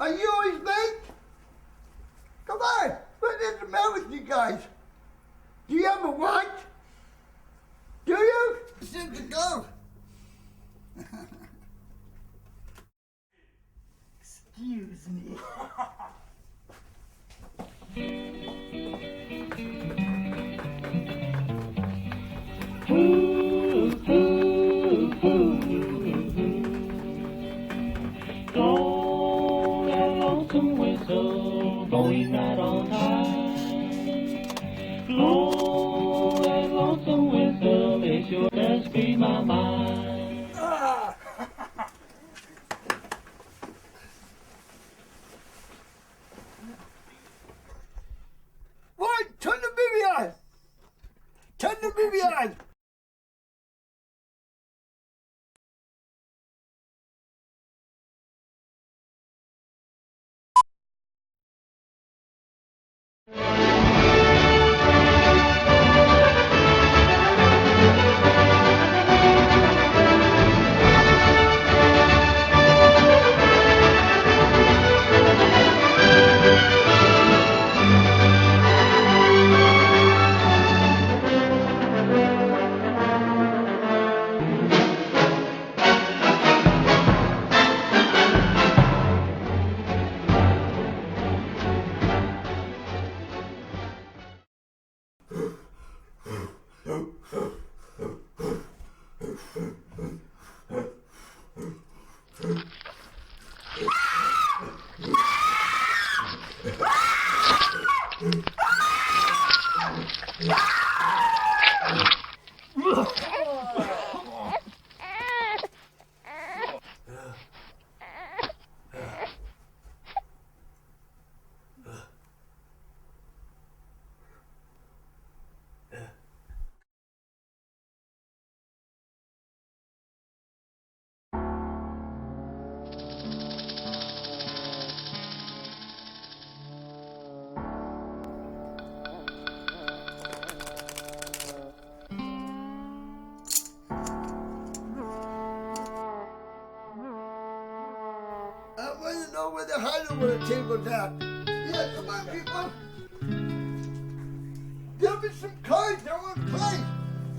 Are you always late? Come on, what is the matter with you guys? Do you have a watch? Do you? Seems to go. Excuse me. Blow that lonesome whistle, blowing right on time. Blow that lonesome whistle, it sure does free my mind. What? Turn the movie on! Turn the movie on! I want to know where the hideaway table's at. Yeah, come on, people. Give me some cards. I want to play.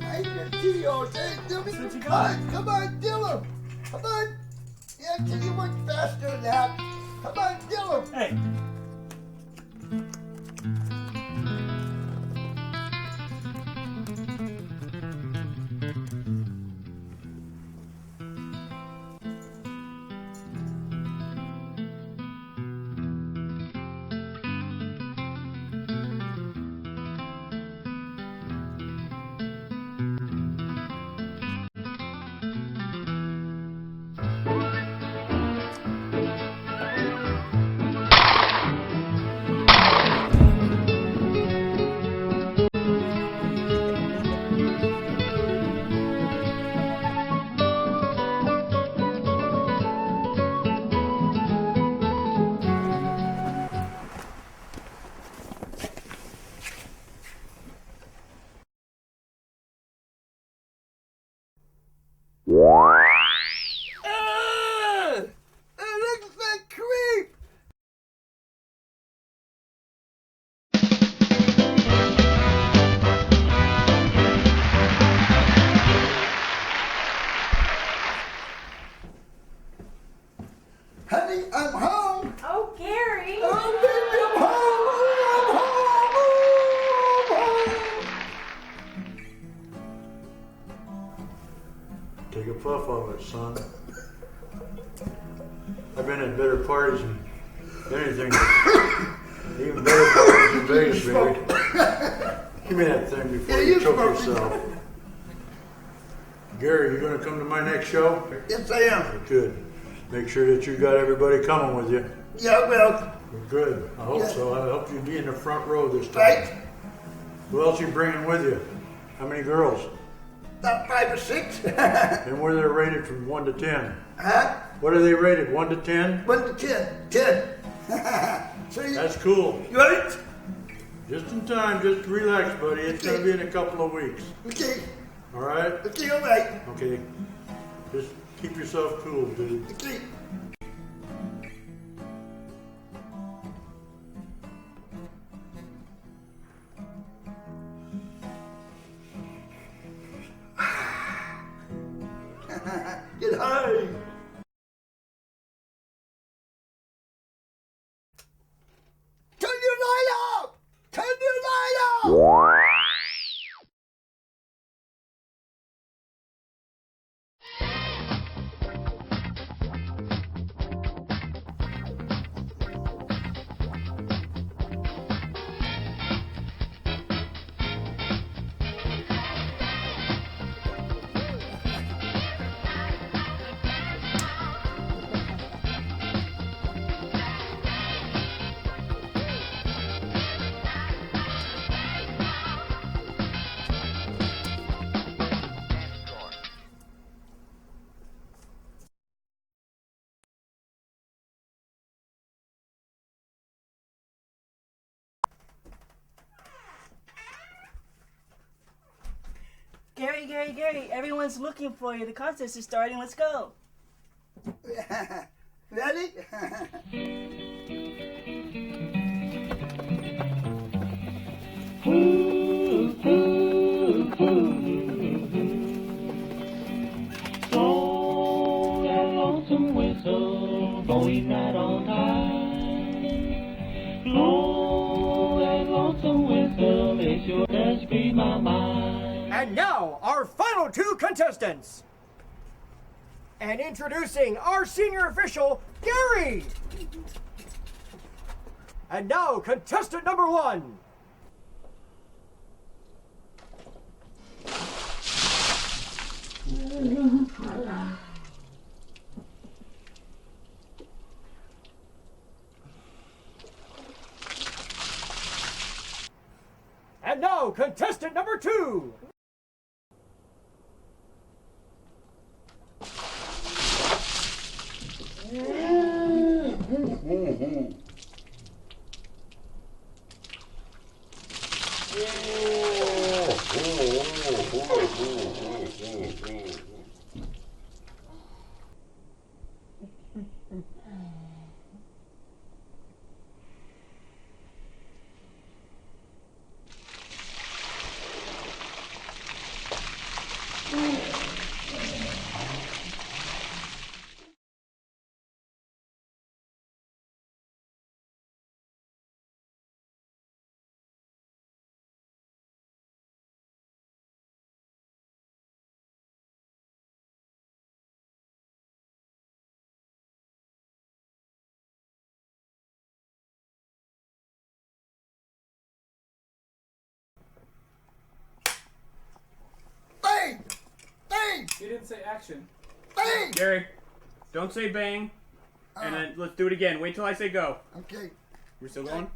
I ain't gonna see you all day. Give me some cards. Come on, deal them. Come on. Yeah, can you work faster than that? Come on, deal them. Hey. Look at that creep! Honey, I'm home! Oh, Gary! Oh, baby, I'm home! Take a puff of it, son. I've been at better parties than anything. Even better parties than Vegas, baby. Give me that thing before you choke yourself. Gary, you gonna come to my next show? Yes, I am. Good. Make sure that you got everybody coming with you. Yeah, well, Good. I hope so. I hope you be in the front row this time. right? Who else you bringing with you? How many girls? About 5 or 6. And where they're rated from 1 to 10? Huh? What are they rated? 1 to 10? 1 to 10. 10. So you, That's cool. right? Just in time. Just relax, buddy. It's gonna be in a couple of weeks. Okay. All right? Okay, all right. Okay. Just keep yourself cool, dude. Okay. Gary, everyone's looking for you. The contest is starting. Let's go. Ready? Blow that lonesome whistle, blowing right on time. Blow that lonesome whistle, it sure does free my mind. And now, our final two contestants. And introducing our senior official, Gary. And now, contestant number one. And now, contestant number two. Bang! Bang! You didn't say action. Bang! Gary, don't say bang. And then let's do it again. Wait till I say go. Okay. We're still going?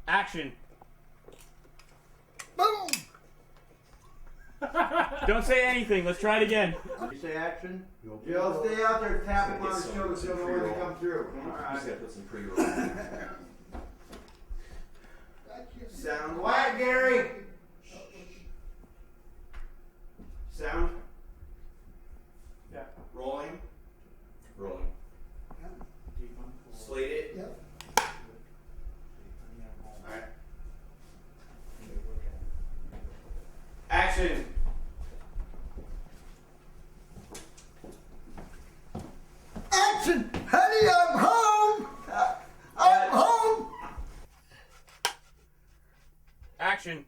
Action. Boom! Don't say anything. Let's try it again. You say action? You'll stay out there tapping on the shoulder so you know when they come through. Just gotta put some pre-roll. Sound quiet, Gary. Sound. Yeah. Rolling. Rolling. Slate it. Yep. Alright. Action. Action! Honey, I'm home! I'm home! Action.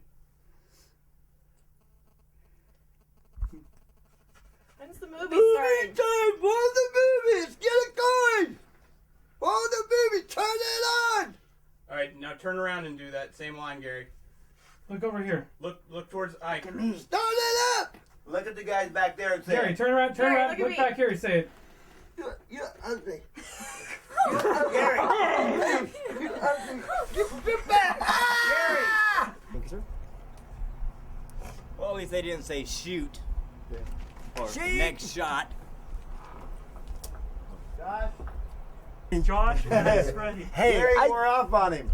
When's the movie Movie starting? time! Follow the movies! Get it going! Follow the movie! Turn it on! All right, now turn around and do that same line, Gary. Look over here. Look towards Ike. Start it up! Look at the guys back there and say, Gary, turn around. Turn Gary, around. look at Look me. back here and say it. You're ugly. Gary! You're ugly. Get back! Ah! Thank you, sir. Well, at least they didn't say shoot. Or Shoot! next shot. Josh, Hey, Gary, we're off on him.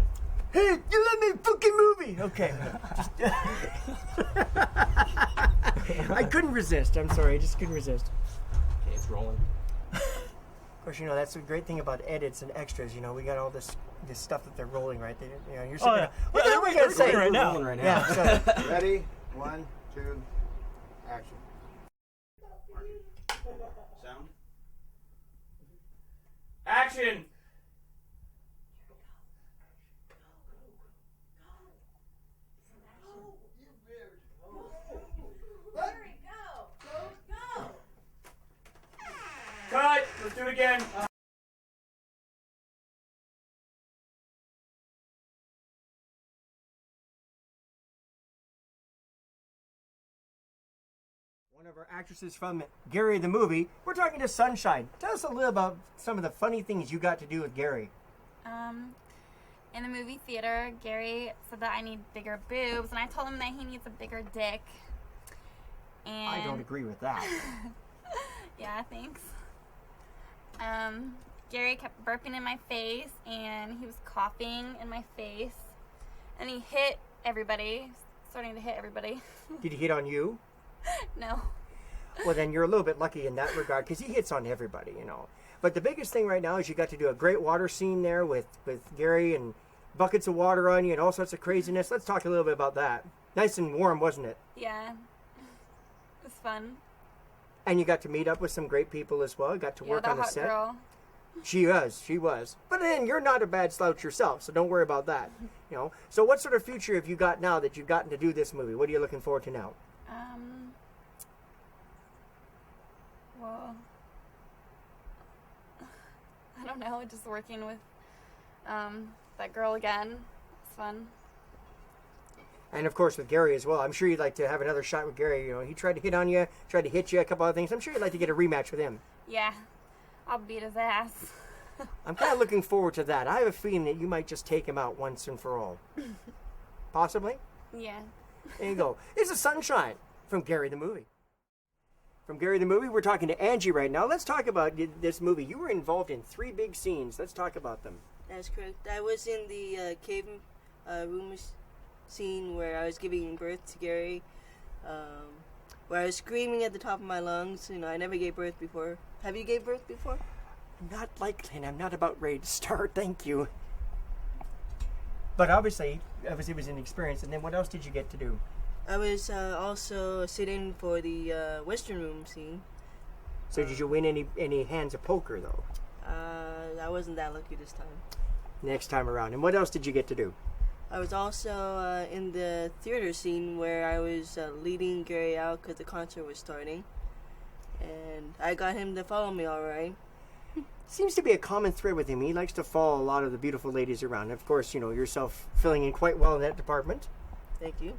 hey, you let me fucking movie. Okay. I couldn't resist. I'm sorry. I just couldn't resist. Okay, it's rolling. Of course, you know, that's the great thing about edits and extras. You know, we got all this stuff that they're rolling, right? They, you know, you're sitting there. What the hell are we going to say? Right now. Rolling right now. Yeah, so, Ready? 1, 2, action. Sound. action. of our actresses from Gary the movie. We're talking to Sunshine. Tell us a little about some of the funny things you got to do with Gary. In the movie theater, Gary said that I need bigger boobs, and I told him that he needs a bigger dick. And I don't agree with that. yeah, thanks. Gary kept burping in my face, and he was coughing in my face, and he hit everybody, starting to hit everybody. Did he hit on you? No. Well, then you're a little bit lucky in that regard, because he hits on everybody, you know. But the biggest thing right now is you got to do a great water scene there with Gary and buckets of water on you and all sorts of craziness. Let's talk a little bit about that. Nice and warm, wasn't it? Yeah. It was fun. And you got to meet up with some great people as well. Got to work on the set. Girl. She was. But then you're not a bad slouch yourself, so don't worry about that. You know. So what sort of future have you got now that you've gotten to do this movie? What are you looking forward to now? Well, I don't know. Just working with that girl again. It's fun. And of course with Gary as well. I'm sure you'd like to have another shot with Gary. You know, he tried to hit on you, tried to hit you, a couple other things. I'm sure you'd like to get a rematch with him. Yeah, I'll beat his ass. I'm kind of looking forward to that. I have a feeling that you might just take him out once and for all. Possibly? Yeah. There you go. This is Sunshine from Gary the Movie. From Gary the Movie, we're talking to Angie right now. Let's talk about this movie. You were involved in 3 big scenes. Let's talk about them. That's correct. I was in the cave room scene where I was giving birth to Gary, where I was screaming at the top of my lungs. You know, I never gave birth before. Have you gave birth before? Not likely, and I'm not about ready to start. Thank you. But obviously it was an experience. And then what else did you get to do? I was also sitting for the Western room scene. So did you win any hands of poker, though? I wasn't that lucky this time. Next time around. And what else did you get to do? I was also in the theater scene where I was leading Gary out because the concert was starting. And I got him to follow me all right. Seems to be a common thread with him. He likes to follow a lot of the beautiful ladies around. Of course, you know, yourself filling in quite well in that department. Thank you.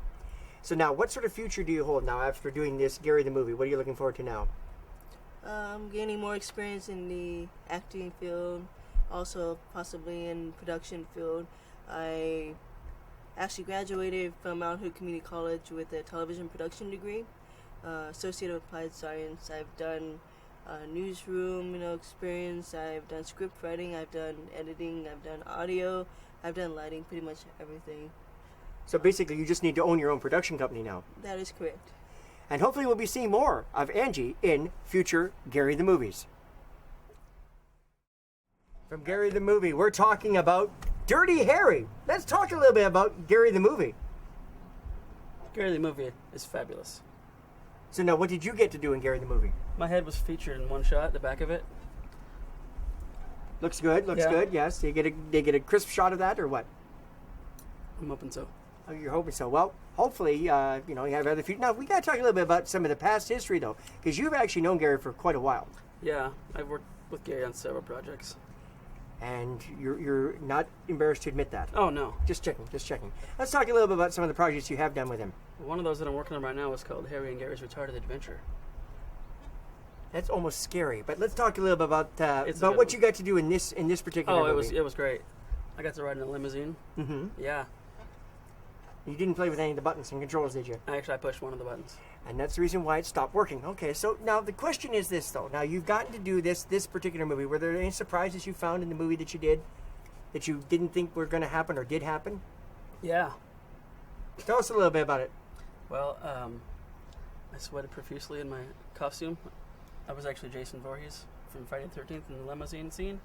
So now, what sort of future do you hold now after doing this Gary the Movie? What are you looking forward to now? I'm gaining more experience in the acting field, also possibly in production field. I actually graduated from Mount Hood Community College with a television production degree, associated with applied science. I've done newsroom, experience. I've done script writing. I've done editing. I've done audio. I've done lighting. Pretty much everything. So basically, you just need to own your own production company now. That is correct. And hopefully we'll be seeing more of Angie in future Gary the Movies. From Gary the Movie, we're talking about Dirty Harry. Let's talk a little bit about Gary the Movie. Gary the Movie is fabulous. So now, what did you get to do in Gary the Movie? My head was featured in one shot, the back of it. Looks good, good, yes. They get a crisp shot of that, or what? I'm hoping so. Oh, you're hoping so. Well, hopefully, you have other future. Now, we got to talk a little bit about some of the past history, though, because you've actually known Gary for quite a while. Yeah, I've worked with Gary on several projects. And you're not embarrassed to admit that? Oh, no. Just checking. Let's talk a little bit about some of the projects you have done with him. One of those that I'm working on right now is called Harry and Gary's Retarded Adventure. That's almost scary, but let's talk a little bit about what you got to do in this particular movie. It was great. I got to ride in a limousine. Mm-hmm. Yeah. You didn't play with any of the buttons and controls, did you? I pushed one of the buttons. And that's the reason why it stopped working. Okay, so now the question is this, though. Now, you've gotten to do this particular movie. Were there any surprises you found in the movie that you did that you didn't think were going to happen or did happen? Yeah. Tell us a little bit about it. Well, I sweated profusely in my costume. I was actually Jason Voorhees from Friday the 13th in the limousine scene.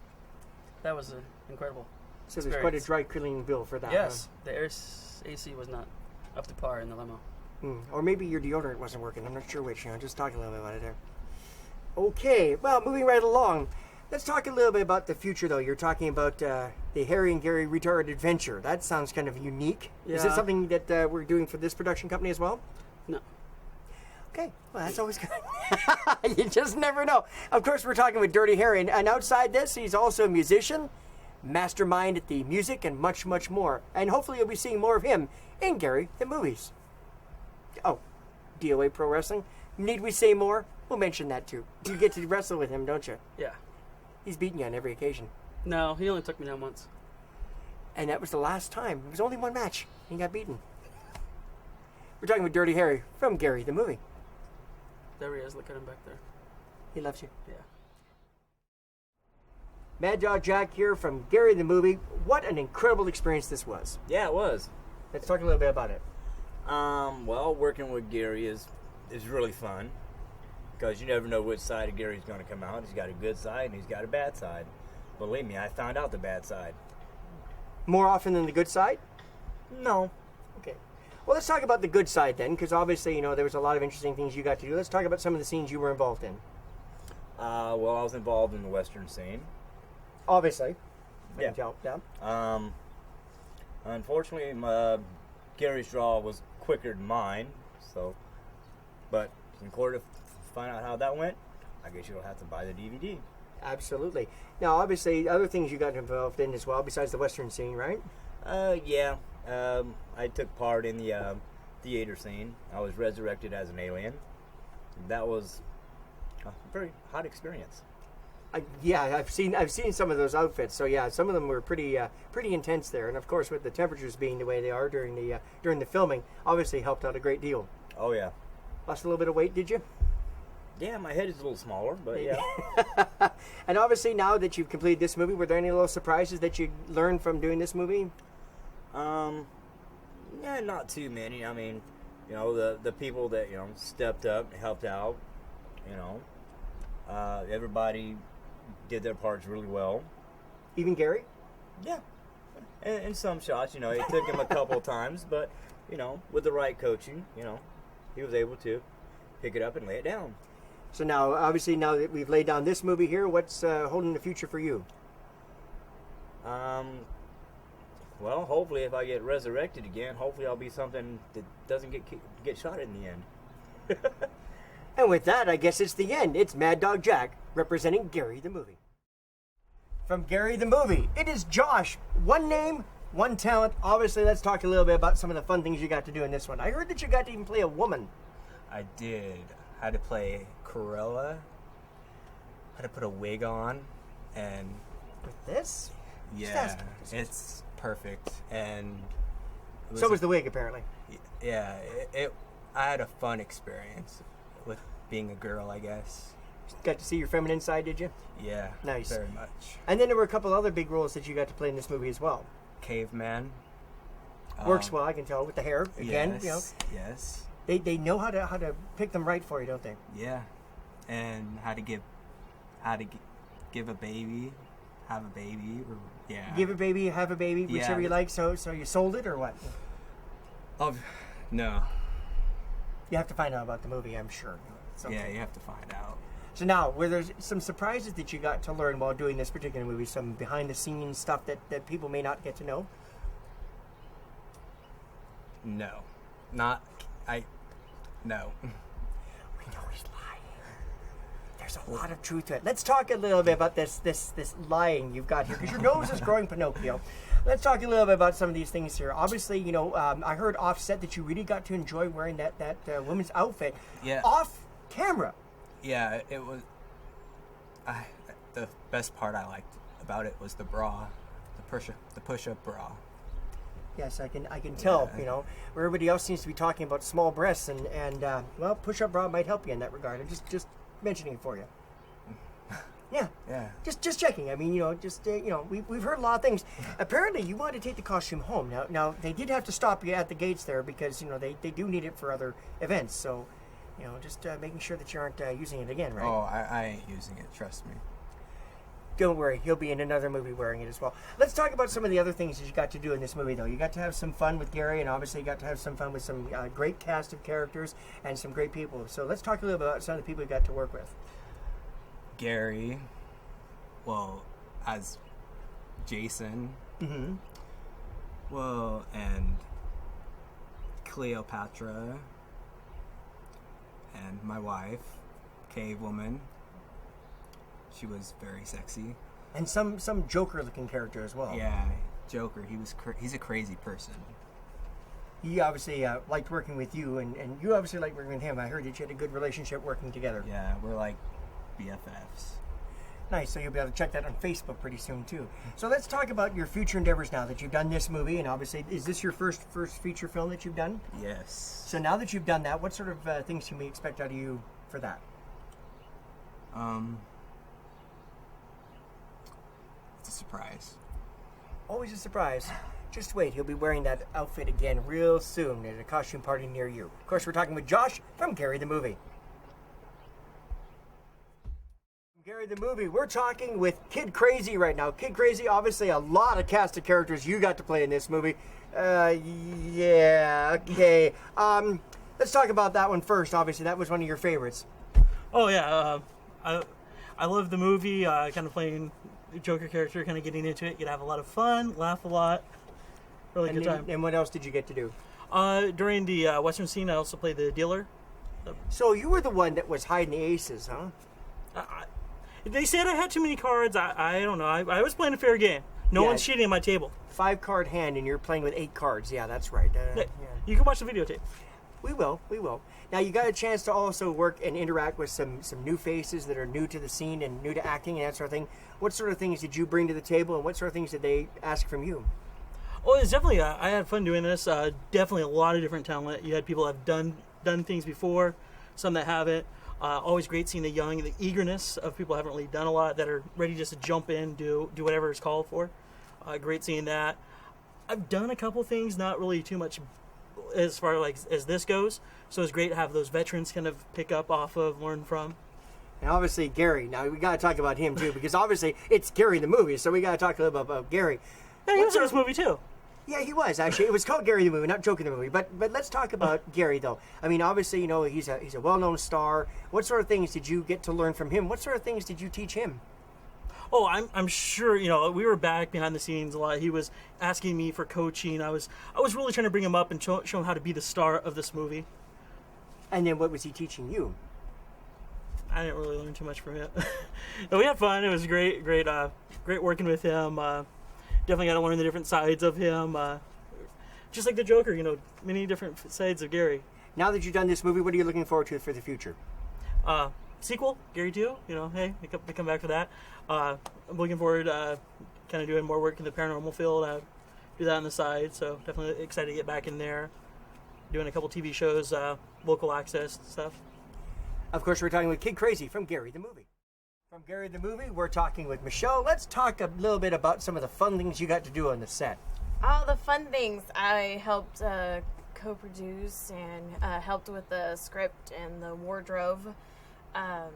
That was incredible. So there's quite a dry cleaning bill for that. Yes. The AC was not up to par in the limo. Or maybe your deodorant wasn't working. I'm not sure which. Just talking a little bit about it there. Okay, well, moving right along. Let's talk a little bit about the future, though. You're talking about the Harry and Gary Retarded Adventure. That sounds kind of unique. Yeah. Is it something that we're doing for this production company as well? No. Okay, well, that's always good. You just never know. Of course, we're talking with Dirty Harry, and outside this, he's also a musician, mastermind at the music, and much, much more. And hopefully you'll be seeing more of him in Gary the Movies. Oh, DOA Pro Wrestling. Need we say more? We'll mention that too. You get to wrestle with him, don't you? Yeah. He's beaten you on every occasion. No, he only took me down once. And that was the last time. It was only one match. He got beaten. We're talking with Dirty Harry from Gary the Movie. There he is. Look at him back there. He loves you. Yeah. Mad Dog Jack here from Gary the Movie. What an incredible experience this was. Yeah, it was. Let's talk a little bit about it. Well, working with Gary is really fun because you never know which side of Gary's going to come out. He's got a good side and he's got a bad side. Believe me, I found out the bad side. More often than the good side? No. Okay. Well, let's talk about the good side then, because obviously, you know, there was a lot of interesting things you got to do. Let's talk about some of the scenes you were involved in. Well, I was involved in the Western scene. Obviously. I Yeah. can tell. Yeah. Unfortunately, Gary's draw was quicker than mine, so. But in order to find out how that went, I guess you'll have to buy the DVD. Absolutely. Now, obviously, other things you got involved in as well, besides the Western scene, right? Yeah. I took part in the theater scene. I was resurrected as an alien. That was a very hot experience. Yeah, I've seen some of those outfits. So yeah, some of them were pretty intense there, and of course, with the temperatures being the way they are during the filming, obviously helped out a great deal. Oh yeah. Lost a little bit of weight, did you? Yeah, my head is a little smaller, but yeah. And obviously, now that you've completed this movie, were there any little surprises that you learned from doing this movie? Yeah, not too many. I mean, you know, the people that, you know, stepped up, helped out, you know, everybody did their parts really well. Even Gary? Yeah. In some shots, you know, it took him a couple times, but, you know, with the right coaching, you know, he was able to pick it up and lay it down. So now, obviously, now that we've laid down this movie here, what's holding the future for you? Well, hopefully if I get resurrected again, hopefully I'll be something that doesn't get shot in the end. And with that, I guess it's the end. It's Mad Dog Jack representing Gary the Movie. From Gary the Movie, it is Josh. One name, one talent. Obviously, let's talk a little bit about some of the fun things you got to do in this one. I heard that you got to even play a woman. I did. I had to play Cruella. I had to put a wig on, and with this? Yeah, it's perfect. And so was the wig, apparently. Yeah, I had a fun experience with being a girl, I guess. Got to see your feminine side, did you? Yeah, nice, very much. And then there were a couple other big roles that you got to play in this movie as well. Caveman works well, I can tell, with the hair again. Yes, you know, yes. They know how to pick them right for you, don't they? Yeah, and how to give a baby, have a baby, or yeah. Give a baby, have a baby, whichever you like. So you sold it or what? Oh, no. You have to find out about the movie, I'm sure. Yeah, you have to find out. So now, were there some surprises that you got to learn while doing this particular movie? Some behind-the-scenes stuff that people may not get to know? No. No. We know he's lying. There's a lot of truth to it. Let's talk a little bit about this lying you've got here, because your nose is growing Pinocchio. Let's talk a little bit about some of these things here. Obviously, you know, I heard offset that you really got to enjoy wearing that woman's outfit. Yeah. Off camera. Yeah, it was. The best part I liked about it was the bra, the push-up bra. Yes, I can tell. You know, where everybody else seems to be talking about small breasts, and well, push-up bra might help you in that regard. I'm just mentioning it for you. Yeah. Yeah. Just checking. I mean, you know, we've heard a lot of things. Apparently, you wanted to take the costume home. Now they did have to stop you at the gates there because, you know, they do need it for other events. So, you know, just making sure that you aren't using it again, right? Oh, I ain't using it. Trust me. Don't worry, he'll be in another movie wearing it as well. Let's talk about some of the other things that you got to do in this movie, though. You got to have some fun with Gary, and obviously you got to have some fun with some great cast of characters and some great people. So let's talk a little bit about some of the people you got to work with. Gary, well, as Jason, mm-hmm. Well, and Cleopatra, and my wife, Cave Woman. She was very sexy. And some Joker-looking character as well. Yeah, Joker. He's a crazy person. he obviously liked working with you, and you obviously liked working with him. I heard that you had a good relationship working together. Yeah, we're like BFFs. Nice, so you'll be able to check that on Facebook pretty soon too. So let's talk about your future endeavors now that you've done this movie, and obviously, is this your first feature film that you've done? Yes. So now that you've done that, what sort of things can we expect out of you for that? It's a surprise. Always a surprise. Just wait, he'll be wearing that outfit again real soon at a costume party near you. Of course, we're talking with Josh from Gary the Movie. Gary the Movie, we're talking with Kid Crazy right now. Kid Crazy, obviously a lot of cast of characters you got to play in this movie. Yeah, okay. Let's talk about that one first. Obviously, that was one of your favorites. Oh yeah, I love the movie. Kind of playing the Joker character, kind of getting into it. You'd have a lot of fun, laugh a lot. Really good time. And what else did you get to do? During the Western scene, I also played the dealer. So you were the one that was hiding the aces, huh? They said I had too many cards. I don't know. I was playing a fair game. No one's cheating at my table. 5-card hand, and you're playing with 8 cards. Yeah, that's right. Yeah. You can watch the videotape. We will. Now, you got a chance to also work and interact with some new faces that are new to the scene and new to acting and that sort of thing. What sort of things did you bring to the table, and what sort of things did they ask from you? Well, it's definitely, I had fun doing this. Definitely a lot of different talent. You had people that have done things before, some that haven't. Always great seeing the young, the eagerness of people who haven't really done a lot, that are ready just to jump in, do whatever is called for. Great seeing that. I've done a couple things, not really too much as far as this goes. So it's great to have those veterans kind of pick up off of, learn from. And obviously Gary. Now we got to talk about him too, because obviously it's Gary the Movie, so we got to talk a little bit about Gary. Yeah, he was in this movie too. Yeah, he was actually. It was called Gary the Movie, not Joker the Movie. But let's talk about Gary though. I mean, obviously, he's a well-known star. What sort of things did you get to learn from him? What sort of things did you teach him? Oh, I'm sure. We were back behind the scenes a lot. He was asking me for coaching. I was really trying to bring him up and show him how to be the star of this movie. And then what was he teaching you? I didn't really learn too much from it. No, we had fun. It was great working with him. Definitely got to learn the different sides of him. Just like the Joker, many different sides of Gary. Now that you've done this movie, what are you looking forward to for the future? Sequel, Gary 2. Hey, I come back for that. I'm looking forward to kind of doing more work in the paranormal field. Do that on the side, so definitely excited to get back in there. Doing a couple TV shows, local access stuff. Of course, we're talking with Kid Crazy from Gary the Movie. From Gary the Movie, we're talking with Michelle. Let's talk a little bit about some of the fun things you got to do on the set. All the fun things. I helped co-produce and helped with the script and the wardrobe. I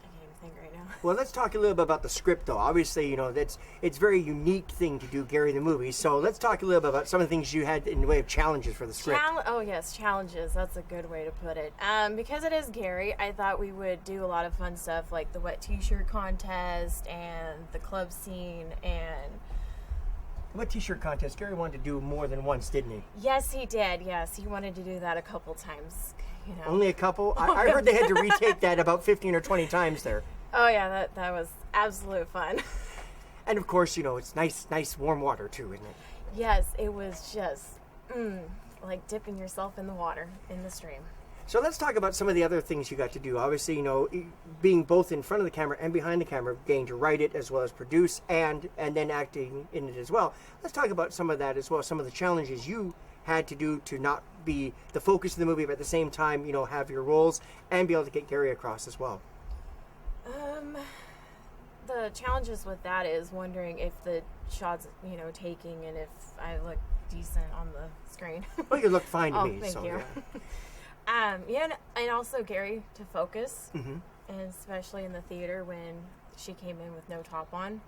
can't even think right now. Well, let's talk a little bit about the script, though. Obviously, it's a very unique thing to do Gary the Movie. So let's talk a little bit about some of the things you had in the way of challenges for the script. Oh, yes, challenges. That's a good way to put it. Because it is Gary, I thought we would do a lot of fun stuff like the wet t-shirt contest and the club scene and... What t-shirt contest? Gary wanted to do more than once, didn't he? Yes, he did. Yes, he wanted to do that a couple times. Only a couple? I heard they had to retake that about 15 or 20 times there. Oh yeah, that was absolute fun. And of course, it's nice warm water too, isn't it? Yes, it was just like dipping yourself in the water in the stream. So let's talk about some of the other things you got to do. Obviously, being both in front of the camera and behind the camera, getting to write it as well as produce and then acting in it as well. Let's talk about some of that as well, some of the challenges you had to do to not be the focus of the movie, but at the same time, have your roles and be able to get Gary across as well. The challenges with that is wondering if the shot's, taking and if I look decent on the screen. Well, you look fine to oh, me. Thank so, you. Yeah. And also Gary to focus, mm-hmm. and especially in the theater when she came in with no top on.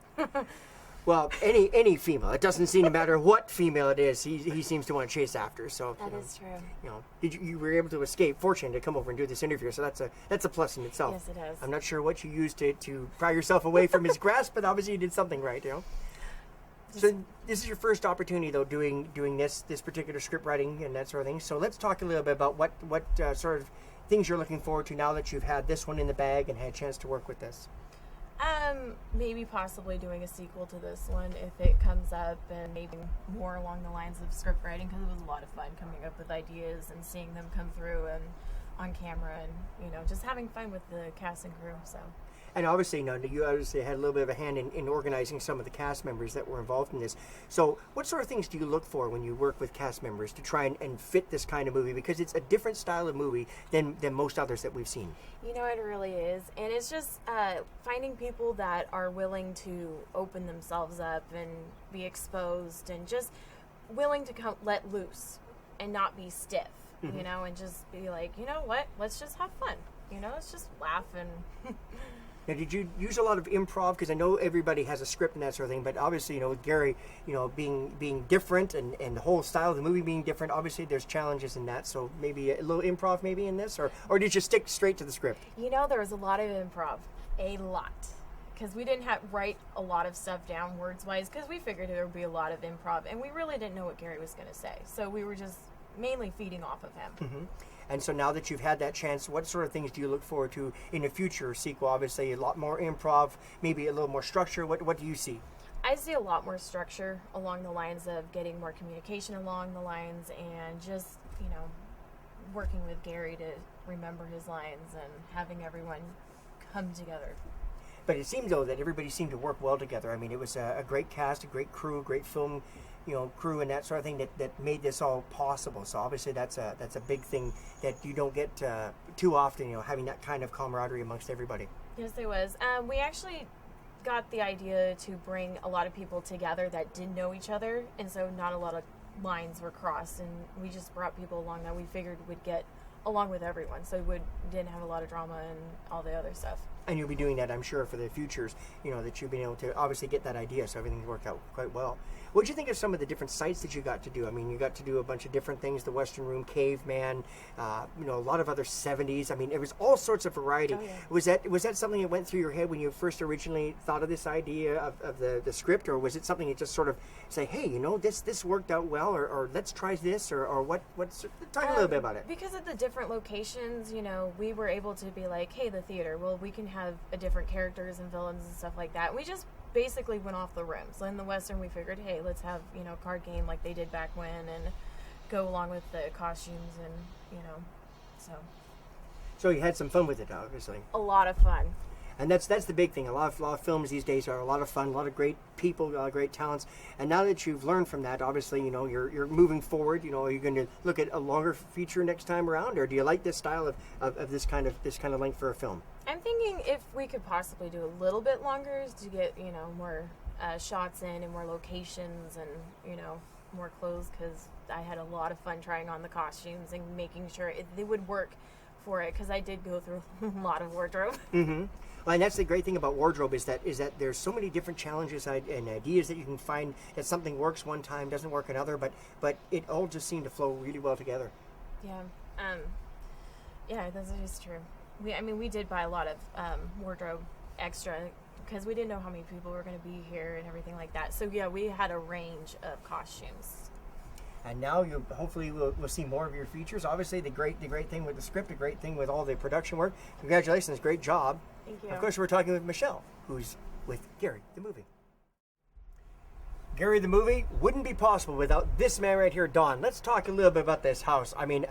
Well, any female. It doesn't seem to matter what female it is. He seems to want to chase after. So that is true. You were able to escape. Fortunate to come over and do this interview. So that's a plus in itself. Yes, it is. I'm not sure what you used to pry yourself away from his grasp, but obviously you did something right. So this is your first opportunity, though, doing this particular script writing and that sort of thing. So let's talk a little bit about what sort of things you're looking forward to now that you've had this one in the bag and had a chance to work with this. Maybe possibly doing a sequel to this one if it comes up, and maybe more along the lines of script writing, because it was a lot of fun coming up with ideas and seeing them come through and on camera, and just having fun with the cast and crew. So. And obviously, you obviously had a little bit of a hand in organizing some of the cast members that were involved in this. So what sort of things do you look for when you work with cast members to try and fit this kind of movie? Because it's a different style of movie than most others that we've seen. It really is. And it's just finding people that are willing to open themselves up and be exposed and just willing to let loose and not be stiff, and just be like, you know what, let's just have fun. Let's just laugh and... Now, did you use a lot of improv? Because I know everybody has a script and that sort of thing, but obviously, with Gary, being different and the whole style of the movie being different, obviously there's challenges in that. So maybe a little improv maybe in this, or did you stick straight to the script? There was a lot of improv, a lot. Because we didn't write a lot of stuff down words-wise, because we figured there would be a lot of improv, and we really didn't know what Gary was going to say. So we were just mainly feeding off of him. Mm-hmm. And so now that you've had that chance, what sort of things do you look forward to in a future sequel? Obviously, a lot more improv, maybe a little more structure. What do you see? I see a lot more structure along the lines of getting more communication along the lines, and just, working with Gary to remember his lines and having everyone come together. But it seemed, though, that everybody seemed to work well together. I mean, it was a great cast, a great crew, a great film, crew and that sort of thing that made this all possible. So obviously that's a big thing that you don't get too often, having that kind of camaraderie amongst everybody. Yes, there was. We actually got the idea to bring a lot of people together that didn't know each other, and so not a lot of lines were crossed, and we just brought people along that we figured would get along with everyone, so we didn't have a lot of drama and all the other stuff. And you'll be doing that, I'm sure, for the futures, that you've been able to obviously get that idea, so everything's worked out quite well. What did you think of some of the different sites that you got to do? I mean, you got to do a bunch of different things, the Western Room, Caveman, a lot of other 70s. I mean, it was all sorts of variety. Oh, yeah. Was that something that went through your head when you first originally thought of this idea of the script, or was it something that just sort of say, hey, this worked out well, or let's try this, or what's talk a little bit about it? Because of the different locations, we were able to be like, hey, the theater, well, we can have different characters and villains and stuff like that. We just basically went off the rim. So in the Western, we figured, hey, let's have, card game like they did back when, and go along with the costumes, and, So you had some fun with it, obviously. A lot of fun. And that's the big thing. A lot of films these days are a lot of fun, a lot of great people, great talents. And now that you've learned from that, obviously, you're moving forward. Are you going to look at a longer feature next time around, or do you like this style of this kind of length for a film? I'm thinking if we could possibly do a little bit longer to get more shots in and more locations and more clothes, because I had a lot of fun trying on the costumes and making sure they would work for it, because I did go through a lot of wardrobe. Mm-hmm. Well, and that's the great thing about wardrobe is that there's so many different challenges and ideas that you can find that something works one time, doesn't work another, but it all just seemed to flow really well together. Yeah. Yeah, that's just true. We did buy a lot of wardrobe extra, because we didn't know how many people were going to be here and everything like that. So yeah, we had a range of costumes. And now you hopefully we'll see more of your features. Obviously, the great thing with the script, the great thing with all the production work. Congratulations, great job. Thank you. Of course, we're talking with Michelle, who's with Gary the movie. Gary the movie wouldn't be possible without this man right here, Don. Let's talk a little bit about this house. I mean,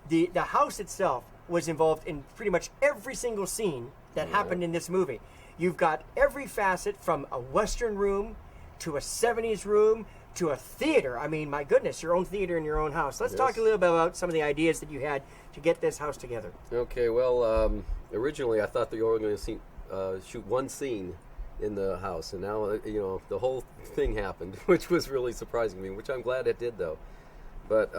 the house itself was involved in pretty much every single scene that happened in this movie. You've got every facet, from a Western room to a 70s room to a theater. I mean, my goodness, your own theater in your own house. Let's talk a little bit about some of the ideas that you had to get this house together. Okay, well, originally I thought that you were going to shoot one scene in the house, and now, the whole thing happened, which was really surprising me, which I'm glad it did, though. But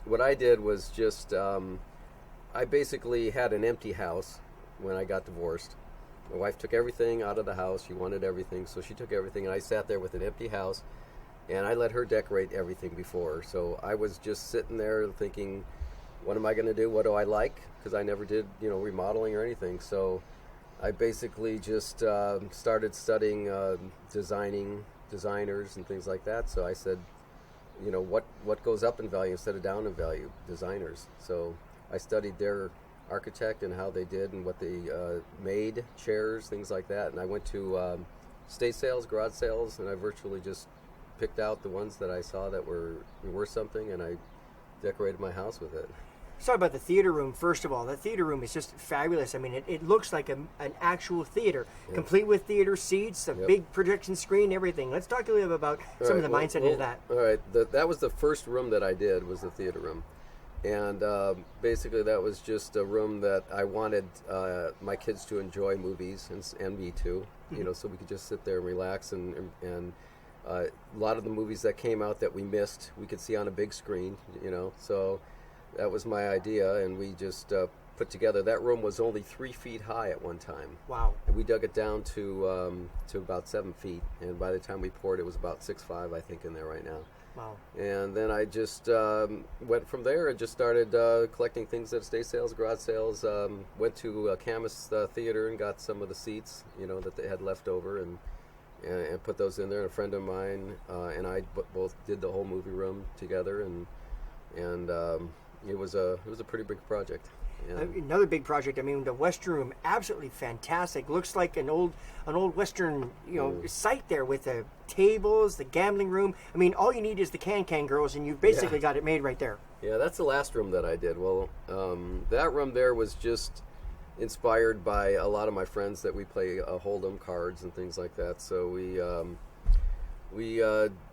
what I did was just, I basically had an empty house when I got divorced. My wife took everything out of the house. She wanted everything, so she took everything, and I sat there with an empty house, and I let her decorate everything before her. So I was just sitting there thinking, what am I going to do? What do I like? Because I never did, remodeling or anything. So I basically just started studying designers and things like that. So I said, what goes up in value instead of down in value? Designers. So I studied their architect and how they did and what they made, chairs, things like that. And I went to estate sales, garage sales, and I virtually just picked out the ones that I saw that were worth something, and I decorated my house with it. Let's talk about the theater room, first of all. The theater room is just fabulous. I mean, it looks like an actual theater, complete with theater seats, a big projection screen, everything. Let's talk a little bit about some of the mindset into that. All right, that was the first room that I did, was the theater room. And basically that was just a room that I wanted my kids to enjoy movies, and me too, you know, so we could just sit there and relax, and a lot of the movies that came out that we missed, we could see on a big screen, you know, so that was my idea, and we just put together. That room was only 3 feet high at one time. Wow. And we dug it down to about 7 feet, and by the time we poured, it was about 6'5", I think, in there right now. Wow. And then I just went from there and just started collecting things at estate sales, garage sales. Went to Camas Theater and got some of the seats, you know, that they had left over, and put those in there. And a friend of mine and I both did the whole movie room together, and it was a pretty big project. Another big project. I mean, the Western Room, absolutely fantastic. Looks like an old Western, you know, site there with the tables, the gambling room. I mean, all you need is the Can Girls, and you've basically got it made right there. Yeah, that's the last room that I did. Well, that room there was just inspired by a lot of my friends that we play Hold'em cards and things like that. So we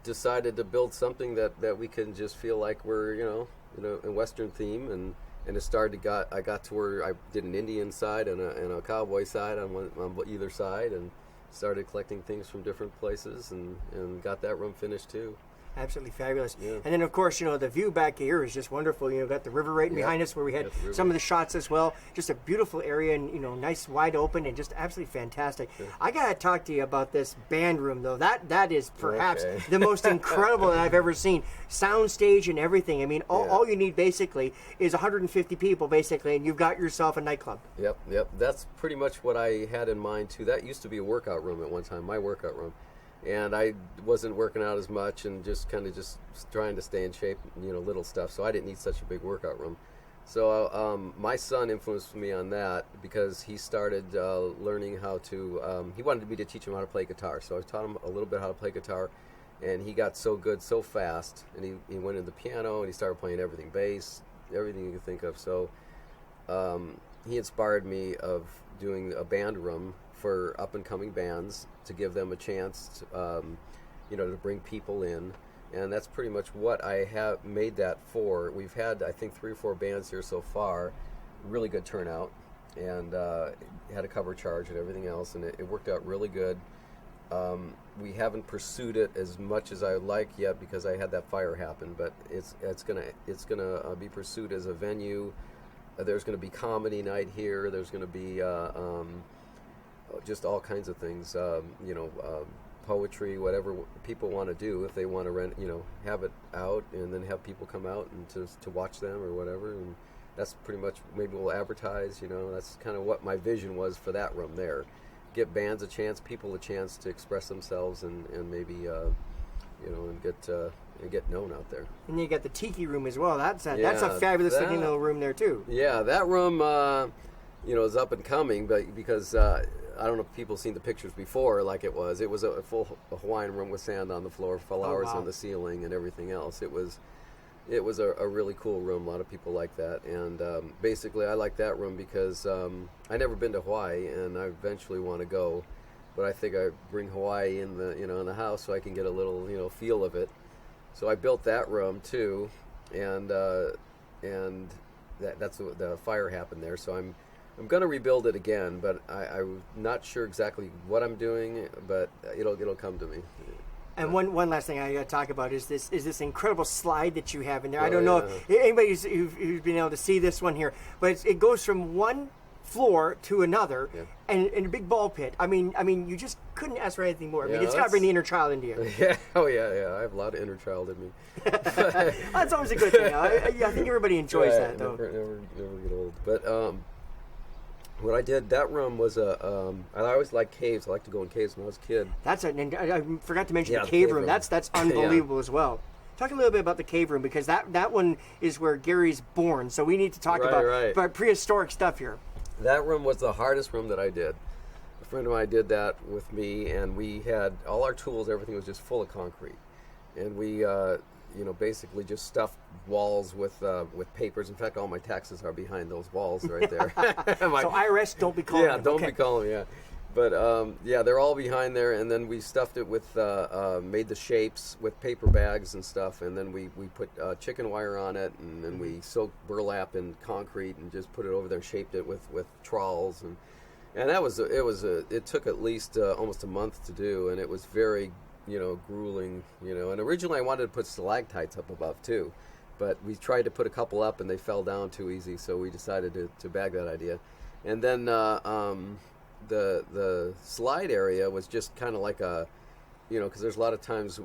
decided to build something that we can just feel like we're, you know, a Western theme, and it started I got to where I did an Indian side and a cowboy side on either side, and started collecting things from different places, and got that room finished too. Absolutely fabulous. Yeah. And then, of course, you know, the view back here is just wonderful. You know, got the river right behind us where we had some of the shots as well. Just a beautiful area, and, you know, nice, wide open, and just absolutely fantastic. Sure. I got to talk to you about this band room, though. That is perhaps the most incredible that I've ever seen. Sound stage and everything. I mean, all you need, basically, is 150 people, basically, and you've got yourself a nightclub. Yep. That's pretty much what I had in mind, too. That used to be a workout room at one time, my workout room. And I wasn't working out as much, and just kind of just trying to stay in shape, you know, little stuff. So I didn't need such a big workout room. So my son influenced me on that, because he started learning how to, he wanted me to teach him how to play guitar. So I taught him a little bit how to play guitar, and he got so good so fast. And he went into the piano, and he started playing everything, bass, everything you can think of. So he inspired me of doing a band room for up-and-coming bands, to give them a chance to, you know, to bring people in. And that's pretty much what I have made that for. We've had, I think, 3 or 4 bands here so far. Really good turnout, and had a cover charge and everything else, and it worked out really good. We haven't pursued it as much as I would like yet, because I had that fire happen, but it's gonna be pursued as a venue. There's gonna be comedy night here. There's gonna be just all kinds of things, you know, poetry, whatever people want to do. If they want to rent, you know, have it out, and then have people come out and to watch them or whatever. And that's pretty much, maybe we'll advertise, you know. That's kind of what my vision was for that room there. Give bands a chance, people a chance to express themselves, and maybe, you know, and get known out there. And then you got the tiki room as well. That's a fabulous looking little room there too. Yeah, that room, you know, is up and coming, but because I don't know if people seen the pictures before, like it was a full Hawaiian room with sand on the floor, flowers on the ceiling, and everything else. It was a really cool room. A lot of people like that, and basically I like that room because I never been to Hawaii, and I eventually want to go, but I think I bring Hawaii in the house so I can get a little, you know, feel of it. So I built that room too, and that's the fire happened there. So I'm going to rebuild it again, but I'm not sure exactly what I'm doing, but it'll come to me. And one last thing I got to talk about is this incredible slide that you have in there. I don't know if anybody who's been able to see this one here, but it goes from one floor to another, and a big ball pit. I mean, you just couldn't ask for anything more. I mean, it's got to bring the inner child into you. Yeah, I have a lot of inner child in me. That's always a good thing. I think everybody enjoys that, though. Never get old. But what I did, that room was I always liked caves. I liked to go in caves when I was a kid. I forgot to mention the cave room. That's unbelievable as well. Talk a little bit about the cave room, because that one is where Gary's born. So we need to talk about prehistoric stuff here. That room was the hardest room that I did. A friend of mine did that with me, and we had all our tools. Everything was just full of concrete, and we basically just stuffed walls with papers. In fact, all my taxes are behind those walls right there. So IRS, don't be calling them. Yeah, don't be calling them, yeah. But they're all behind there, and then we stuffed it with, made the shapes with paper bags and stuff, and then we put chicken wire on it, and then we soaked burlap in concrete and just put it over there, shaped it with trowels, and it took at least almost a month to do, and it was very, grueling, and originally I wanted to put stalactites up above too, but we tried to put a couple up and they fell down too easy, so we decided to bag that idea. And then the slide area was just kind of like a, because there's a lot of times,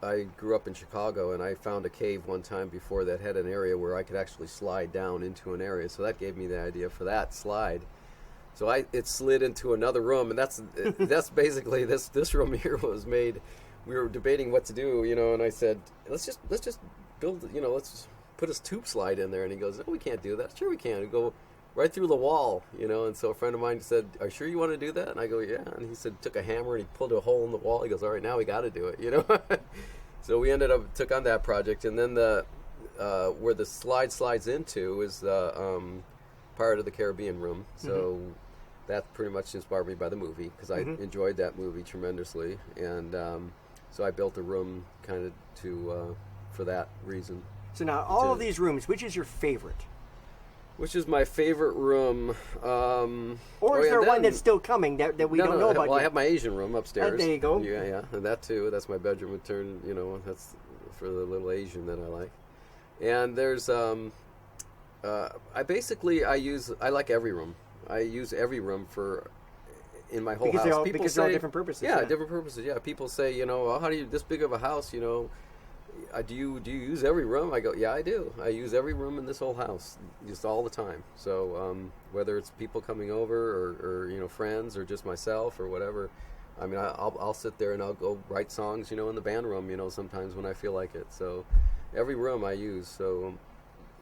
I grew up in Chicago, and I found a cave one time before that had an area where I could actually slide down into an area, so that gave me the idea for that slide. So it slid into another room, and that's basically this room here was made. We were debating what to do, and I said, let's just build, let's put a tube slide in there. And he goes, no, we can't do that. Sure we can. We go right through the wall, and so a friend of mine said, are you sure you want to do that? And I go, yeah. And he said, took a hammer and he pulled a hole in the wall. He goes, all right, now we got to do it, So we took on that project, and then where the slide slides into is the part of the Caribbean room. So that pretty much inspired me by the movie, because I enjoyed that movie tremendously, and so I built a room kind of for that reason. So now, all of these rooms, which is your favorite? Which is my favorite room? Or is there one that's still coming that we don't know about? Well, I have my Asian room upstairs. There you go. Yeah, and that too. That's my bedroom. In turn, that's for the little Asian that I like. And there's I like every room. I use every room in my whole house. Because they're all different purposes. Yeah, different purposes. Yeah, people say, how do you, this big of a house, do you use every room? I go, yeah, I do. I use every room in this whole house, just all the time. So whether it's people coming over or friends or just myself or whatever, I mean, I'll sit there and I'll go write songs, in the band room, sometimes when I feel like it. So every room I use. So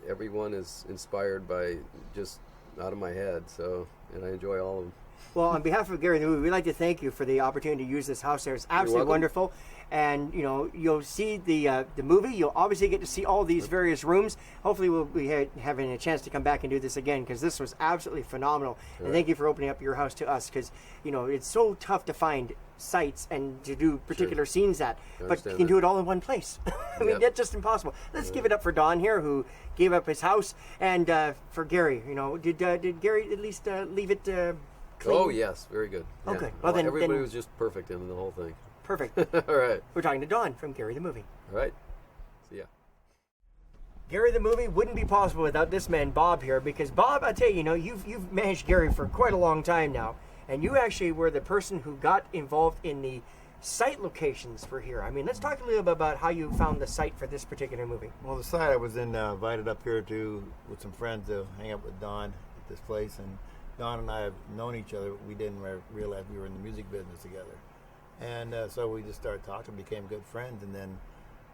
everyone is inspired by just out of my head. So, and I enjoy all of them. Well, on behalf of Gary the Movie, we'd like to thank you for the opportunity to use this house there. It's absolutely wonderful. And, you'll see the movie. You'll obviously get to see all these various rooms. Hopefully we'll be having a chance to come back and do this again, because this was absolutely phenomenal. Right. And thank you for opening up your house to us, because, it's so tough to find sites and to do particular scenes but you can do it all in one place. I mean, that's just impossible. Let's give it up for Don here, who gave up his house, and for Gary. Did Gary at least leave it clean? Oh, yes, very good. Yeah. Okay. Well, then everybody was just perfect in the whole thing. Perfect. All right. We're talking to Don from Gary the Movie. All right. See ya. Gary the Movie wouldn't be possible without this man Bob here, because Bob, I tell you, you've managed Gary for quite a long time now, and you actually were the person who got involved in the site locations for here. I mean, let's talk a little bit about how you found the site for this particular movie. Well, the site, I was invited up here with some friends to hang out with Don at this place, and Don and I have known each other. We didn't realize we were in the music business together. And so we just started talking, became good friends, and then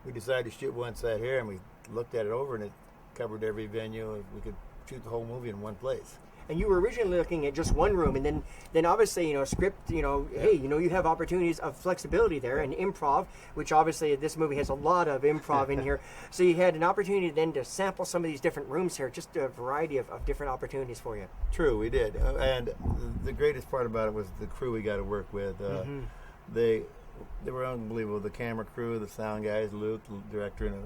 we decided to shoot one set here, and we looked at it over, and it covered every venue. We could shoot the whole movie in one place. And you were originally looking at just one room, and then obviously, script, hey, you have opportunities of flexibility there, and improv, which obviously this movie has a lot of improv in here. So you had an opportunity then to sample some of these different rooms here, just a variety of different opportunities for you. True, we did. And the greatest part about it was the crew we got to work with. They were unbelievable. The camera crew, the sound guys, Luke, the director, and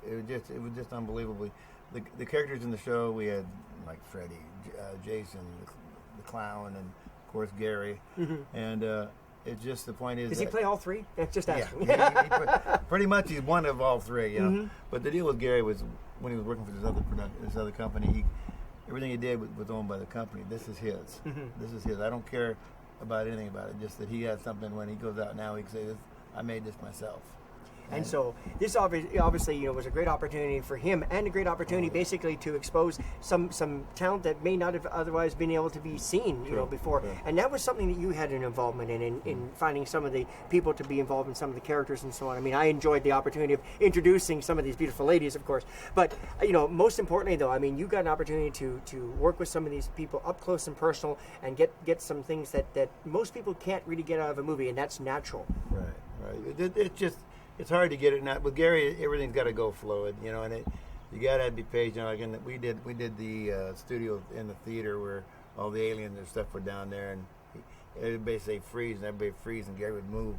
it was just unbelievably. The characters in the show, we had like Freddie, Jason, the clown, and of course Gary. And it's just, the point is. Does he play all three? Just asking. Yeah, pretty much he's one of all three. But the deal with Gary was, when he was working for this other company, everything he did was owned by the company. This is his. This is his. I don't care about anything about it, just that he has something. When he goes out now, he can say, I made this myself. And so this obviously, you know, was a great opportunity for him, and a great opportunity basically to expose some talent that may not have otherwise been able to be seen, you know, before. And that was something that you had an involvement in finding some of the people to be involved in some of the characters and so on. I mean, I enjoyed the opportunity of introducing some of these beautiful ladies, of course. But, you know, most importantly, though, I mean, you got an opportunity to work with some of these people up close and personal and get some things that most people can't really get out of a movie, and that's natural. Right. It's hard to get it now. With Gary, everything's got to go fluid, you know, and you got to be patient. Like we did the studio in the theater where all the aliens and stuff were down there, and everybody say freeze, and everybody freeze, and Gary would move,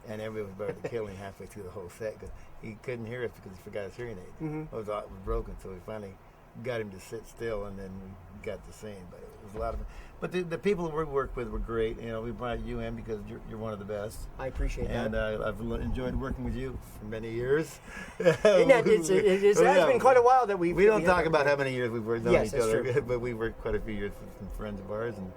and everybody was about to kill him halfway through the whole set because he couldn't hear us because he forgot his hearing aid. It was broken, so we finally got him to sit still, and then we got the scene. But it was a lot of. But the people we worked with were great. You know, we brought you in because you're one of the best. I appreciate that. And I've enjoyed working with you for many years. It has been quite a while that we don't talk about how many years we've worked on each other, true. but we worked quite a few years with some friends of ours, and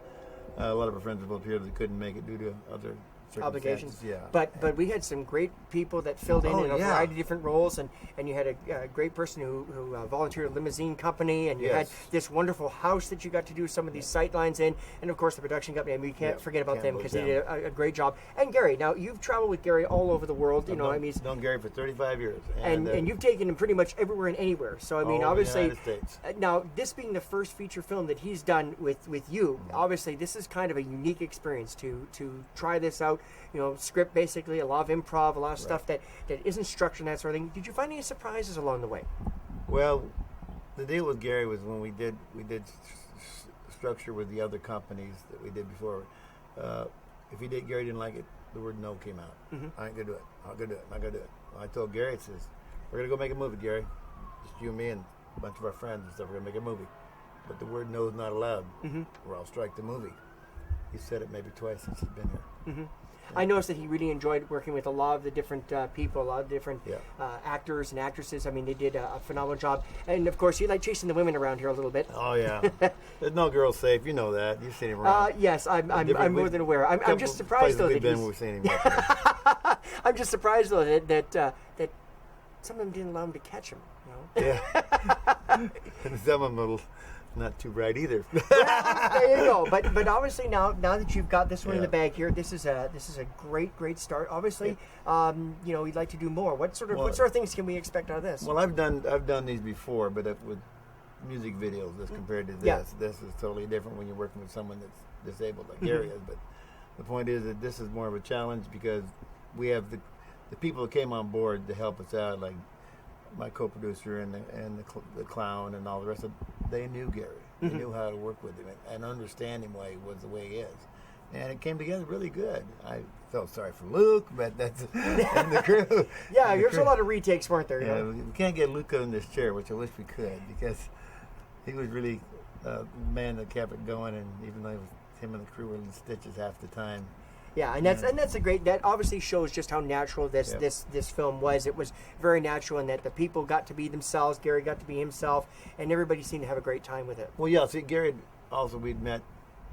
a lot of our friends are both here that couldn't make it due to other obligations. Yeah. But we had some great people that filled in a variety of different roles, and you had a great person who volunteered at a limousine company, and you had this wonderful house that you got to do some of these sight lines in, and of course the production company. I mean, we can't forget about them because they did a great job. And Gary, now you've traveled with Gary all over the world. You know, I mean, I've known Gary for 35 years, and you've taken him pretty much everywhere and anywhere. So I mean, obviously, United States. Now this being the first feature film that he's done with you, obviously this is kind of a unique experience to try this out. You know, script basically, a lot of improv, a lot of stuff that isn't structured and that sort of thing. Did you find any surprises along the way? Well, the deal with Gary was when we did structure with the other companies that we did before. If Gary didn't like it, the word no came out. I ain't gonna do it. I'm gonna do it. I'm not gonna do it. I told Gary, it says, we're gonna go make a movie, Gary. Just you and me and a bunch of our friends and stuff. We're gonna make a movie, but the word no is not allowed, or I'll strike the movie. He said it maybe twice since he's been here. I noticed that he really enjoyed working with a lot of the different people, a lot of different actors and actresses. I mean, they did a phenomenal job. And, of course, you like chasing the women around here a little bit. Oh, yeah. There's no girls safe. You know that. You've seen him around. Yes, I'm more than aware. I'm just surprised, though, that we've seen him. I'm just surprised, though, that some of them didn't allow him to catch him. You know? Yeah. And some of them not too bright either. There you go. But obviously now that you've got this one in the bag here, this is a great start. Obviously, you know, you'd like to do more. What sort of things can we expect out of this? Well, I've done these before, but with music videos as compared to this. This is totally different when you're working with someone that's disabled like Gary is. But the point is that this is more of a challenge because we have the people that came on board to help us out, like my co-producer and the clown and all the rest of them. They knew Gary. They knew how to work with him and understand him why he was the way he is. And it came together really good. I felt sorry for Luke, but that's and the crew. Yeah, there's a lot of retakes, weren't there? Yeah, we can't get Luke in this chair, which I wish we could, because he was really the man that kept it going, and even though him and the crew were in stitches half the time. Yeah, and that's a great. That obviously shows just how natural this film was. It was very natural, in that the people got to be themselves. Gary got to be himself, and everybody seemed to have a great time with it. Well, yeah. See, Gary also, we'd met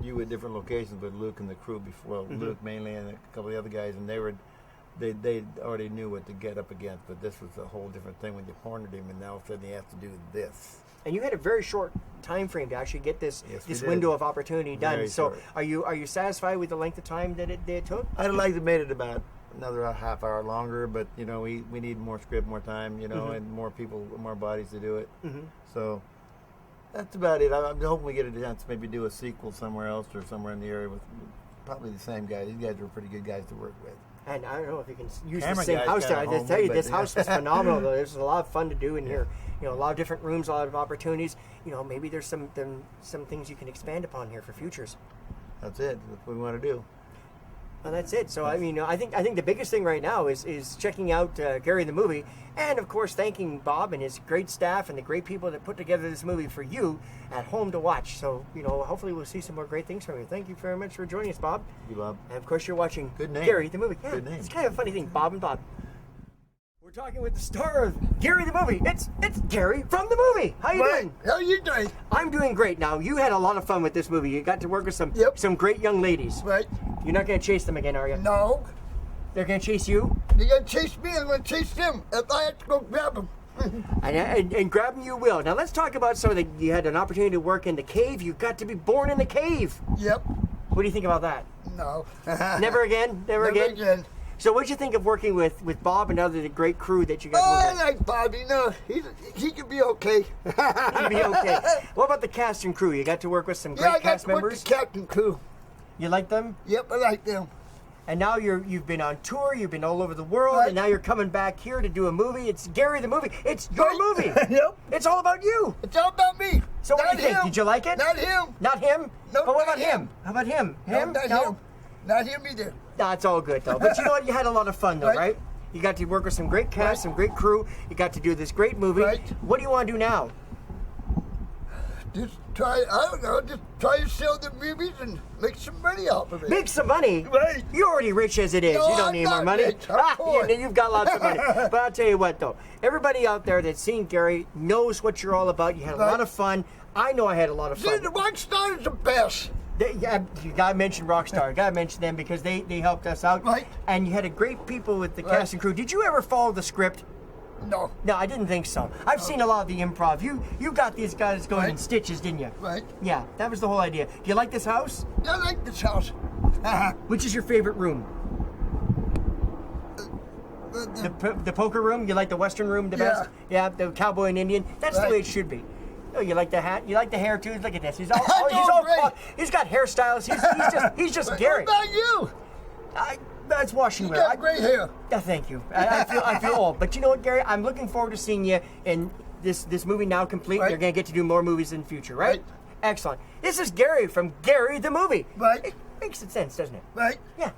you at different locations with Luke and the crew before. Well, Luke mainly, and a couple of the other guys, and they already knew what to get up against. But this was a whole different thing when you cornered him, and now all of a sudden you have to do this. And you had a very short time frame to actually get this window of opportunity done. Very so short. are you satisfied with the length of time that it took? I'd like to made it about another half hour longer, but you know we need more script, more time, you know, and more people, more bodies to do it. So that's about it. I'm hoping we get a chance to maybe do a sequel somewhere else or somewhere in the area with probably the same guys. These guys were pretty good guys to work with. And I don't know if you can use Camera the same guys house there. I kinda just tell you, homely, this but- house was phenomenal. Though. There's a lot of fun to do in here. You know, a lot of different rooms, a lot of opportunities. You know, maybe there's some things you can expand upon here for futures. That's it. That's what we want to do. Well, that's it. So I mean, I think the biggest thing right now is checking out Gary the movie, and of course thanking Bob and his great staff and the great people that put together this movie for you at home to watch. So you know, hopefully we'll see some more great things from you. Thank you very much for joining us, Bob. You, Bob. And of course you're watching Good name. Gary the movie. Yeah, Good name. It's kind of a funny thing, Bob and Bob. We're talking with the star of Gary the movie. It's Gary from the movie. How you doing? How you doing? I'm doing great. Now you had a lot of fun with this movie. You got to work with some great young ladies. Right. You're not going to chase them again, are you? No. They're going to chase you? They're going to chase me. I'm going to chase them. If I have to go grab them. And grab them you will. Now let's talk about some of the. You had an opportunity to work in the cave. You got to be born in the cave. Yep. What do you think about that? No. Never again? Never again? So what'd you think of working with Bob and the great crew that you got to work with? I like Bob. You know, he could be okay. He'd be okay. What about the cast and crew? You got to work with some great cast members? Yeah, I got to work with the captain crew. You like them? Yep, I like them. And now you've been on tour, you've been all over the world, and now you're coming back here to do a movie. It's Gary the movie. It's your movie. Yep. It's all about you. It's all about me. So what do you think? Did you like it? Not him. Not him? No, but what about him? How about him? Him? No, not him. Not him either. No, it's all good though. But you know what? You had a lot of fun though, right? You got to work with some great cast, some great crew. You got to do this great movie. What do you want to do now? Just try to sell the movies and make some money off of it. Make some money? Right. You're already rich as it is. No, you don't I'm need not more money. rich. I'm poor. You've got lots of money. But I'll tell you what though, everybody out there that's seen Gary knows what you're all about. You had a lot of fun. I know I had a lot of fun. See, the Rockstar is the best. You gotta mention Rockstar. You gotta mention them because they helped us out. Right. And you had a great people with the cast and crew. Did you ever follow the script? No. No, I didn't think so. I've seen a lot of the improv. You got these guys going in stitches, didn't you? Right. Yeah, that was the whole idea. Do you like this house? I like this house. Which is your favorite room? The poker room? You like the Western room the best? Yeah, the cowboy and Indian. That's the way it should be. Oh, you like the hat? You like the hair too? Look at this. He's all he's got hairstyles. He's just Gary. What about you? That's washing. You got gray hair. Thank you. I feel old. But you know what, Gary? I'm looking forward to seeing you in this movie now complete. You're going to get to do more movies in the future, right? Excellent. This is Gary from Gary the Movie. Right. It makes sense, doesn't it? Right. Yeah.